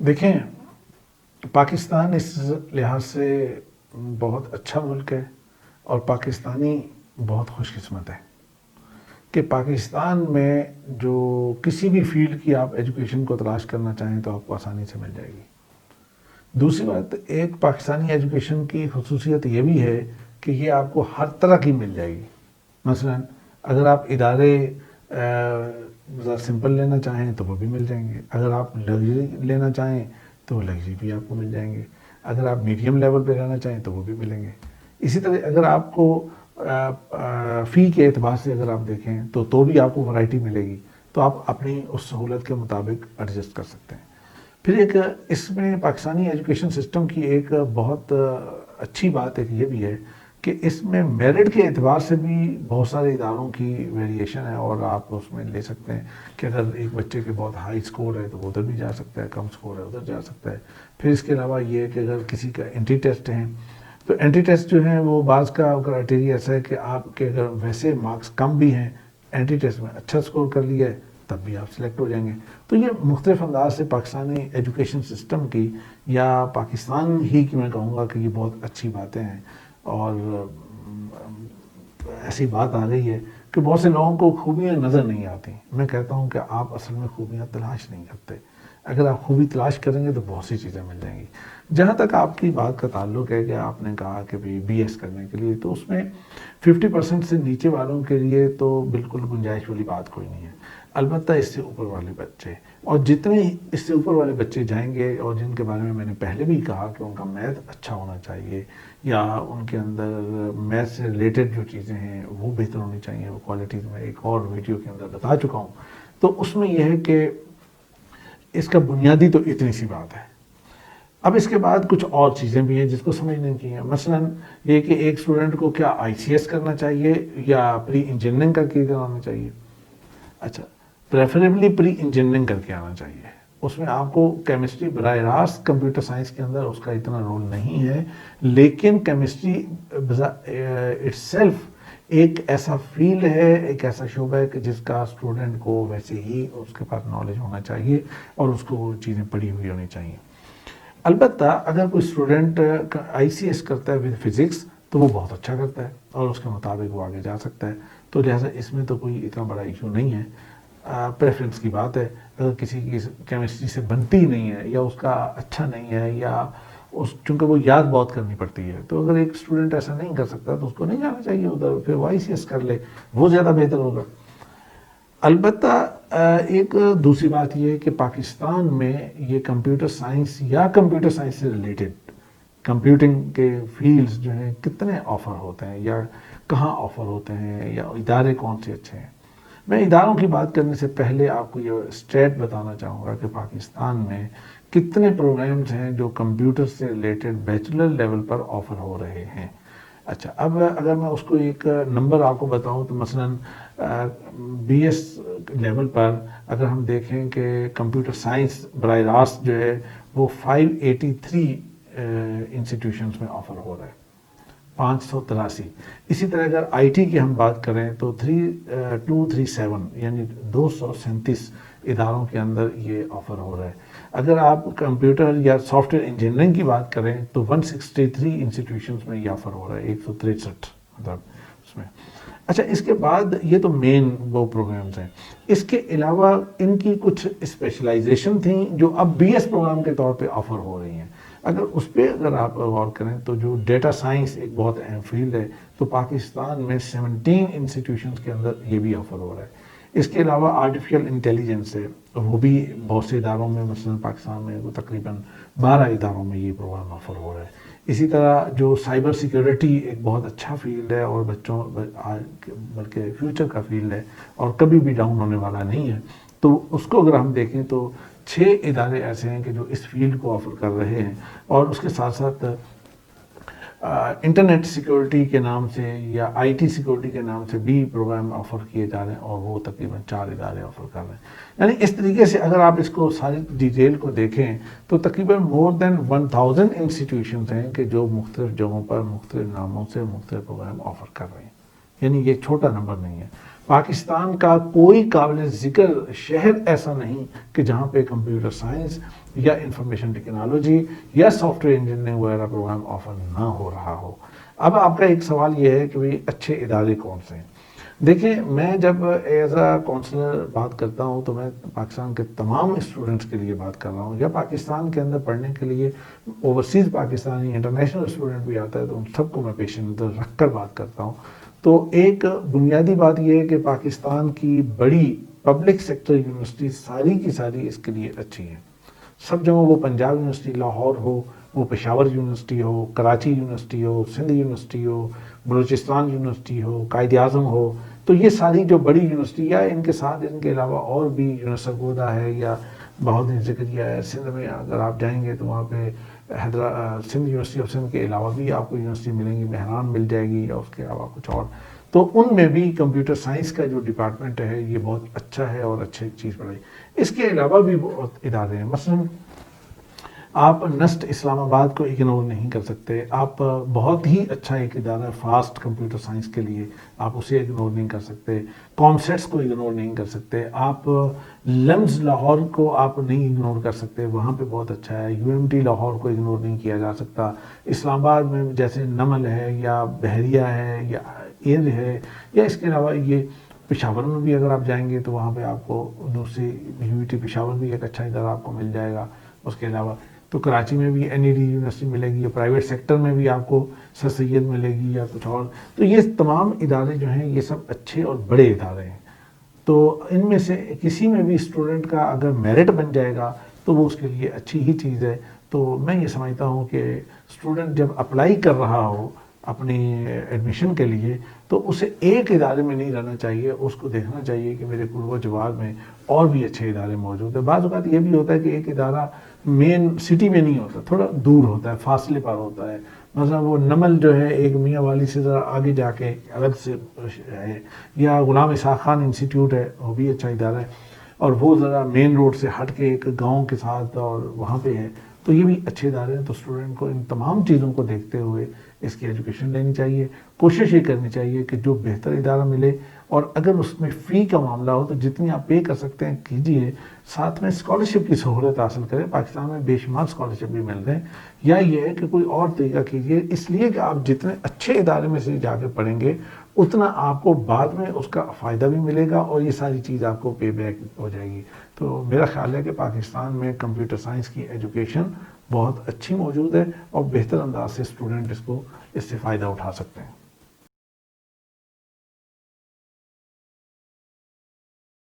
دیکھیں، پاکستان اس لحاظ سے بہت اچھا ملک ہے اور پاکستانی بہت خوش قسمت ہے کہ پاکستان میں جو کسی بھی فیلڈ کی آپ ایجوکیشن کو تلاش کرنا چاہیں تو آپ کو آسانی سے مل جائے گی۔ دوسری بات، ایک پاکستانی ایجوکیشن کی خصوصیت یہ بھی ہے کہ یہ آپ کو ہر طرح کی مل جائے گی۔ مثلا اگر آپ ادارے سمپل لینا چاہیں تو وہ بھی مل جائیں گے، اگر آپ لگژری لینا چاہیں تو وہ لگژری بھی آپ کو مل جائیں گے، اگر آپ میڈیم لیول پہ لینا چاہیں تو وہ بھی ملیں گے۔ اسی طرح اگر آپ کو فی کے اعتبار سے اگر آپ دیکھیں تو بھی آپ کو ورائٹی ملے گی، تو آپ اپنی اس سہولت کے مطابق ایڈجسٹ کر سکتے ہیں۔ پھر ایک اس میں پاکستانی ایجوکیشن سسٹم کی ایک بہت اچھی بات ایک یہ بھی ہے کہ اس میں میرٹ کے اعتبار سے بھی بہت سارے اداروں کی ویریشن ہے، اور آپ اس میں لے سکتے ہیں کہ اگر ایک بچے کے بہت ہائی سکور ہے تو وہ ادھر بھی جا سکتا ہے، کم سکور ہے ادھر جا سکتا ہے۔ پھر اس کے علاوہ یہ کہ اگر کسی کا انٹری ٹیسٹ ہیں تو انٹری ٹیسٹ جو ہیں وہ بعض کا کرائٹیریا ایسا ہے کہ آپ کے اگر ویسے مارکس کم بھی ہیں، انٹری ٹیسٹ میں اچھا سکور کر لیا ہے، تب بھی آپ سلیکٹ ہو جائیں گے۔ تو یہ مختلف انداز سے پاکستانی ایجوکیشن سسٹم کی یا پاکستان ہی کی میں کہوں گا کہ یہ بہت اچھی باتیں ہیں، اور ایسی بات آ گئی ہے کہ بہت سے لوگوں کو خوبیاں نظر نہیں آتی۔ میں کہتا ہوں کہ آپ اصل میں خوبیاں تلاش نہیں کرتے، اگر آپ خوبی تلاش کریں گے تو بہت سی چیزیں مل جائیں گی۔ جہاں تک آپ کی بات کا تعلق ہے کہ آپ نے کہا کہ بی ایس کرنے کے لیے، تو اس میں 50% سے نیچے والوں کے لیے تو بالکل گنجائش والی بات کوئی نہیں ہے، البتہ اس سے اوپر والے بچے، اور جتنے اس سے اوپر والے بچے جائیں گے اور جن کے بارے میں نے پہلے بھی کہا کہ ان کا میتھ اچھا ہونا چاہیے یا ان کے اندر میتھ سے ریلیٹڈ جو چیزیں ہیں وہ بہتر ہونی چاہیے، وہ کوالٹیز میں ایک اور ویڈیو کے اندر بتا چکا ہوں۔ تو اس میں یہ ہے کہ اس کا بنیادی تو اتنی سی بات ہے۔ اب اس کے بعد کچھ اور چیزیں بھی ہیں جس کو سمجھنے کی ہیں، مثلا یہ کہ ایک اسٹوڈنٹ کو کیا آئی سی ایس کرنا چاہیے یا پری انجینئرنگ کر کے آنا چاہیے؟ اچھا، پریفریبلی پری انجینئرنگ کر کے آنا چاہیے۔ اس میں آپ کو کیمسٹری براہ راست کمپیوٹر سائنس کے اندر اس کا اتنا رول نہیں ہے، لیکن کیمسٹری اٹ سیلف ایک ایسا فیلڈ ہے، ایک ایسا شعبہ ہے کہ جس کا اسٹوڈنٹ کو ویسے ہی اس کے پاس نالج ہونا چاہیے اور اس کو وہ چیزیں پڑھی ہوئی ہونی چاہیے۔ البتہ اگر کوئی اسٹوڈنٹ آئی سی ایس کرتا ہے ود فزکس تو وہ بہت اچھا کرتا ہے اور اس کے مطابق وہ آگے جا سکتا ہے، تو لہٰذا اس میں تو کوئی اتنا بڑا ایشو نہیں ہے۔ پریفرنس کی بات ہے، اگر کسی کی کیمسٹری سے بنتی ہی نہیں ہے یا اس کا اچھا نہیں ہے یا چونکہ وہ یاد بہت کرنی پڑتی ہے، تو اگر ایک اسٹوڈنٹ ایسا نہیں کر سکتا تو اس کو نہیں جانا چاہیے ادھر، پھر وہ آئی سی ایس کر لے، وہ زیادہ بہتر ہوگا۔ البتہ ایک دوسری بات یہ ہے کہ پاکستان میں یہ کمپیوٹر سائنس یا کمپیوٹر سائنس سے ریلیٹڈ کمپیوٹنگ کے فیلڈز جو ہیں کتنے آفر ہوتے ہیں یا کہاں آفر ہوتے ہیں یا ادارے کون سے اچھے ہیں۔ میں اداروں کی بات کرنے سے پہلے آپ کو یہ اسٹیٹ بتانا چاہوں گا کہ پاکستان میں کتنے پروگرامز ہیں جو کمپیوٹر سے ریلیٹڈ بیچلر لیول پر آفر ہو رہے ہیں۔ اچھا، اب اگر میں اس کو ایک نمبر آپ کو بتاؤں تو مثلاً بی ایس لیول پر اگر ہم دیکھیں کہ کمپیوٹر سائنس براہ راست جو ہے وہ 583 انسٹیٹیوشنز میں آفر ہو رہا ہے، 583۔ اسی طرح اگر آئی ٹی کی ہم بات کریں تو 237 یعنی 237 اداروں کے اندر یہ آفر ہو رہا ہے۔ اگر آپ کمپیوٹر یا سافٹ ویئر انجینئرنگ کی بات کریں تو 163 انسٹیٹیوشنز میں یہ آفر ہو رہا ہے، 163 مطلب اس میں۔ اچھا، اس کے بعد یہ تو مین وہ پروگرامز ہیں، اس کے علاوہ ان کی کچھ اسپیشلائزیشن تھیں جو اب بی ایس پروگرام کے طور پہ آفر ہو رہی ہیں۔ اگر آپ غور کریں تو جو ڈیٹا سائنس ایک بہت اہم فیلڈ ہے، تو پاکستان میں 17 انسٹیٹیوشنز کے اندر یہ بھی آفر ہو رہا ہے۔ اس کے علاوہ آرٹیفیشل انٹیلیجنس ہے، وہ بھی بہت سے اداروں میں، مثلا پاکستان میں وہ تقریباً 12 اداروں میں یہ پروگرام آفر ہو رہا ہے۔ اسی طرح جو سائبر سیکیورٹی ایک بہت اچھا فیلڈ ہے اور بچوں بلکہ فیوچر کا فیلڈ ہے اور کبھی بھی ڈاؤن ہونے والا نہیں ہے، تو اس کو اگر ہم دیکھیں تو 6 ادارے ایسے ہیں کہ جو اس فیلڈ کو آفر کر رہے ہیں، اور اس کے ساتھ ساتھ انٹرنیٹ سیکیورٹی کے نام سے یا آئی ٹی سیکیورٹی کے نام سے بھی پروگرام آفر کیے جا رہے ہیں، اور وہ تقریباً 4 ادارے آفر کر رہے ہیں۔ یعنی اس طریقے سے اگر آپ اس کو ساری ڈیٹیل کو دیکھیں تو تقریباً مور دین 1000 انسٹیٹیوشنز ہیں کہ جو مختلف جگہوں پر مختلف ناموں سے مختلف پروگرام آفر کر رہے ہیں۔ یعنی یہ چھوٹا نمبر نہیں ہے۔ پاکستان کا کوئی قابل ذکر شہر ایسا نہیں کہ جہاں پہ کمپیوٹر سائنس یا انفارمیشن ٹیکنالوجی یا سافٹ ویئر انجینئرنگ وغیرہ پروگرام آفر نہ ہو رہا ہو۔ اب آپ کا ایک سوال یہ ہے کہ بھئی اچھے ادارے کون سے ہیں؟ دیکھیں، میں جب ایز اے کونسلر بات کرتا ہوں تو میں پاکستان کے تمام اسٹوڈنٹس کے لیے بات کر رہا ہوں، یا پاکستان کے اندر پڑھنے کے لیے اوورسیز پاکستانی انٹرنیشنل اسٹوڈنٹ بھی آتا ہے تو ان سب کو میں پیش نظر رکھ کر بات کرتا ہوں۔ تو ایک بنیادی بات یہ ہے کہ پاکستان کی بڑی پبلک سیکٹر یونیورسٹی ساری کی ساری اس کے لیے اچھی ہیں، سب جگہ، وہ پنجاب یونیورسٹی لاہور ہو، وہ پشاور یونیورسٹی ہو، کراچی یونیورسٹی ہو، سندھ یونیورسٹی ہو، بلوچستان یونیورسٹی ہو، قائد اعظم ہو، تو یہ ساری جو بڑی یونیورسٹی، یا ان کے ساتھ ان کے علاوہ اور بھی یونیورسٹی گودا ہے یا بہاؤالدین زکریا ہے، سندھ میں اگر آپ جائیں گے تو وہاں پہ سندھ یونیورسٹی آف سندھ کے علاوہ بھی آپ کو یونیورسٹی ملیں گی، مہران مل جائے گی، یا اس کے علاوہ کچھ اور، تو ان میں بھی کمپیوٹر سائنس کا جو ڈپارٹمنٹ ہے یہ بہت اچھا ہے اور اچھی چیز پڑھائی۔ اس کے علاوہ بھی بہت ادارے ہیں، مثلا آپ نسٹ اسلام آباد کو اگنور نہیں کر سکتے، آپ بہت ہی اچھا ایک ادارہ ہے فاسٹ کمپیوٹر سائنس کے لیے، آپ اسے اگنور نہیں کر سکتے، کامسیٹس کو اگنور نہیں کر سکتے، آپ لمز لاہور کو آپ نہیں اگنور کر سکتے، وہاں پہ بہت اچھا ہے، یو ایم ٹی لاہور کو اگنور نہیں کیا جا سکتا، اسلام آباد میں جیسے نمل ہے یا بحریہ ہے یا ایل ہے، یا اس کے علاوہ یہ پشاور میں بھی اگر آپ جائیں گے تو وہاں پہ آپ کو دوسری یو ٹی پشاور بھی ایک اچھا ادارہ آپ کو مل جائے گا۔ اس کے علاوہ تو کراچی میں بھی این ای ڈی یونیورسٹی ملے گی، یا پرائیویٹ سیکٹر میں بھی آپ کو سر سید ملے گی یا کچھ اور، تو یہ تمام ادارے جو ہیں یہ سب اچھے اور بڑے ادارے ہیں، تو ان میں سے کسی میں بھی اسٹوڈنٹ کا اگر میرٹ بن جائے گا تو وہ اس کے لیے اچھی ہی چیز ہے۔ تو میں یہ سمجھتا ہوں کہ اسٹوڈنٹ جب اپلائی کر رہا ہو اپنی ایڈمیشن کے لیے تو اسے ایک ادارے میں نہیں رہنا چاہیے، اس کو دیکھنا چاہیے کہ میرے قرب و جوار میں اور بھی اچھے ادارے موجود ہیں۔ بعض اوقات یہ بھی ہوتا ہے کہ ایک ادارہ مین سٹی میں نہیں ہوتا، تھوڑا دور ہوتا ہے، فاصلے پر ہوتا ہے، مثلا وہ نمل جو ہے ایک میاں والی سے ذرا آگے جا کے الگ سے ہے، یا غلام اسحاق خان انسٹیٹیوٹ ہے، وہ بھی اچھا ادارہ ہے، اور وہ ذرا مین روڈ سے ہٹ کے ایک گاؤں کے ساتھ اور وہاں پہ ہے، تو یہ بھی اچھے ادارے ہیں۔ تو اسٹوڈنٹ کو ان تمام چیزوں کو دیکھتے ہوئے اس کی ایجوکیشن لینی چاہیے، کوشش یہ کرنی چاہیے کہ جو بہتر ادارہ ملے، اور اگر اس میں فی کا معاملہ ہو تو جتنی آپ پے کر سکتے ہیں کیجیے، ساتھ میں اسکالرشپ کی سہولت حاصل کریں، پاکستان میں بے شمار اسکالرشپ بھی مل رہے ہیں، یا یہ ہے کہ کوئی اور طریقہ کیجیے، اس لیے کہ آپ جتنے اچھے ادارے میں سے جا کے پڑھیں گے اتنا آپ کو بعد میں اس کا فائدہ بھی ملے گا، اور یہ ساری چیز آپ کو پے بیک ہو جائے گی۔ تو میرا خیال ہے کہ پاکستان میں کمپیوٹر سائنس کی ایجوکیشن بہت اچھی موجود ہے، اور بہتر انداز سے اسٹوڈنٹ اس سے فائدہ اٹھا سکتے ہیں۔